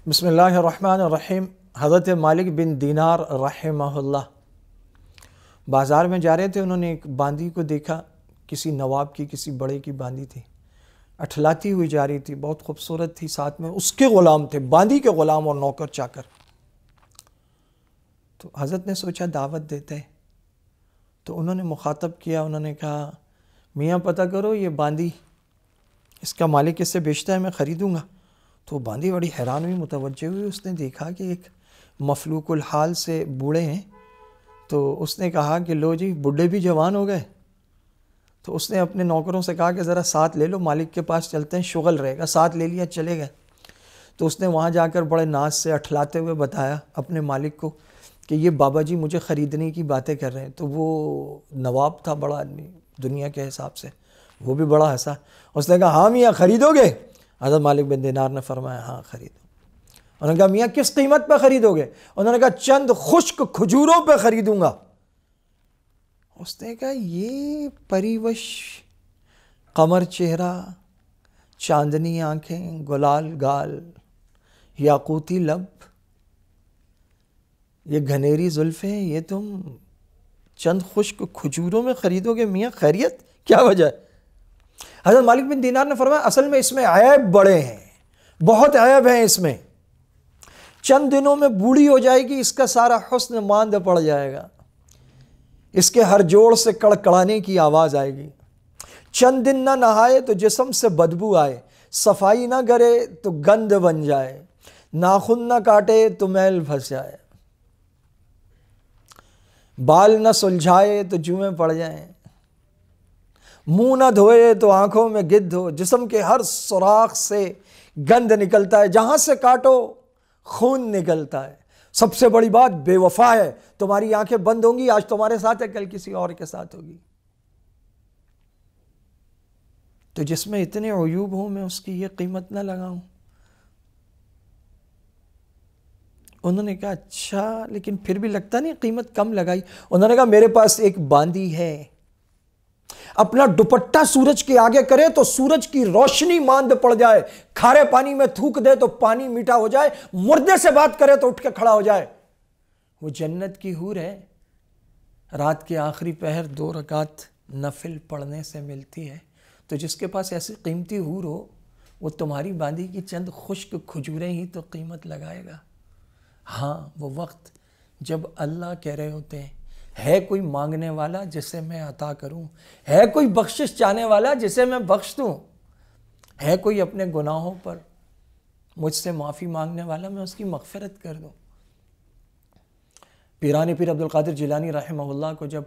بسم اللہ الرحمن الرحیم۔ حضرت مالک بن دینار رحمہ اللہ بازار میں جا رہے تھے، انہوں نے ایک باندی کو دیکھا، کسی نواب کی، کسی بڑے کی باندی تھی، اٹھلاتی ہوئی جا رہی تھی، بہت خوبصورت تھی، ساتھ میں اس کے غلام تھے، باندی کے غلام اور نوکر چاکر۔ تو حضرت نے سوچا دعوت دیتے ہیں، تو انہوں نے مخاطب کیا، انہوں نے کہا میاں پتہ کرو یہ باندی اس کا مالک اس سے بیچتا ہے، میں خریدوں گا۔ تو باندی بڑی حیران ہوئی، متوجہ ہوئی، اس نے دیکھا کہ ایک مفلوق الحال سے بوڑھے ہیں، تو اس نے کہا کہ لو جی بڈھے بھی جوان ہو گئے۔ تو اس نے اپنے نوکروں سے کہا کہ ذرا ساتھ لے لو، مالک کے پاس چلتے ہیں، شغل رہے گا۔ ساتھ لے لیا، چلے گئے۔ تو اس نے وہاں جا کر بڑے ناز سے اٹھلاتے ہوئے بتایا اپنے مالک کو کہ یہ بابا جی مجھے خریدنے کی باتیں کر رہے ہیں۔ تو وہ نواب تھا، بڑا آدمی دنیا کے حساب سے، وہ بھی بڑا ہنسا۔ اس نے کہا ہاں میاں خریدو گے؟ حضرت مالک بن دینار نے فرمایا ہاں خریدو۔ انہوں نے کہا میاں کس قیمت پہ خریدو گے؟ انہوں نے کہا چند خشک کھجوروں پہ خریدوں گا۔ اس نے کہا یہ پریوش قمر چہرہ، چاندنی آنکھیں، گلال گال، یاقوتی لب، یہ گھنیری زلفیں، یہ تم چند خشک کھجوروں میں خریدو گے؟ میاں خیریت، کیا وجہ ہے؟ حضرت مالک بن دینار نے فرمایا اصل میں اس میں عیب بڑے ہیں، بہت عیب ہیں اس میں، چند دنوں میں بوڑھی ہو جائے گی، اس کا سارا حسن ماند پڑ جائے گا، اس کے ہر جوڑ سے کڑکڑانے کی آواز آئے گی، چند دن نہ نہائے تو جسم سے بدبو آئے، صفائی نہ کرے تو گند بن جائے، ناخن نہ کاٹے تو میل پھنس جائے، بال نہ سلجھائے تو جوئیں پڑ جائیں، منہ نہ دھوئے تو آنکھوں میں گدھ ہو، جسم کے ہر سوراخ سے گند نکلتا ہے، جہاں سے کاٹو خون نکلتا ہے، سب سے بڑی بات بے وفا ہے، تمہاری آنکھیں بند ہوں گی، آج تمہارے ساتھ ہے کل کسی اور کے ساتھ ہوگی۔ تو جس میں اتنے عیوب ہوں میں اس کی یہ قیمت نہ لگاؤں؟ انہوں نے کہا اچھا لیکن پھر بھی لگتا نہیں قیمت کم لگائی؟ انہوں نے کہا میرے پاس ایک باندی ہے، اپنا دوپٹہ سورج کے آگے کرے تو سورج کی روشنی ماند پڑ جائے، کھارے پانی میں تھوک دے تو پانی میٹھا ہو جائے، مردے سے بات کرے تو اٹھ کے کھڑا ہو جائے۔ وہ جنت کی حور ہے، رات کے آخری پہر 2 رکعت نفل پڑھنے سے ملتی ہے۔ تو جس کے پاس ایسی قیمتی حور ہو وہ تمہاری باندی کی چند خشک کھجوریں ہی تو قیمت لگائے گا۔ ہاں وہ وقت جب اللہ کہہ رہے ہوتے ہیں ہے کوئی مانگنے والا جسے میں عطا کروں، ہے کوئی بخشش چاہنے والا جسے میں بخش دوں، ہے کوئی اپنے گناہوں پر مجھ سے معافی مانگنے والا میں اس کی مغفرت کر دوں۔ پیران پیر عبدالقادر جیلانی رحمہ اللہ کو جب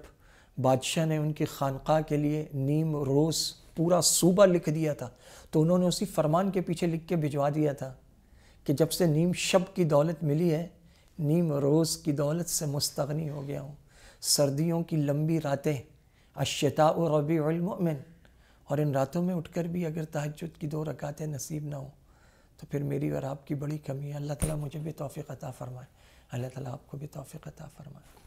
بادشاہ نے ان کی خانقاہ کے لیے نیم روز پورا صوبہ لکھ دیا تھا تو انہوں نے اسی فرمان کے پیچھے لکھ کے بھجوا دیا تھا کہ جب سے نیم شب کی دولت ملی ہے نیم روز کی دولت سے مستغنی ہو گیا ہوں۔ سردیوں کی لمبی راتیں، الشتاء ربیع المؤمن، اور ان راتوں میں اٹھ کر بھی اگر تہجد کی 2 رکعتیں نصیب نہ ہوں تو پھر میری اور آپ کی بڑی کمی ہے۔ اللہ تعالیٰ مجھے بھی توفیق عطا فرمائے، اللہ تعالیٰ آپ کو بھی توفیق عطا فرمائے۔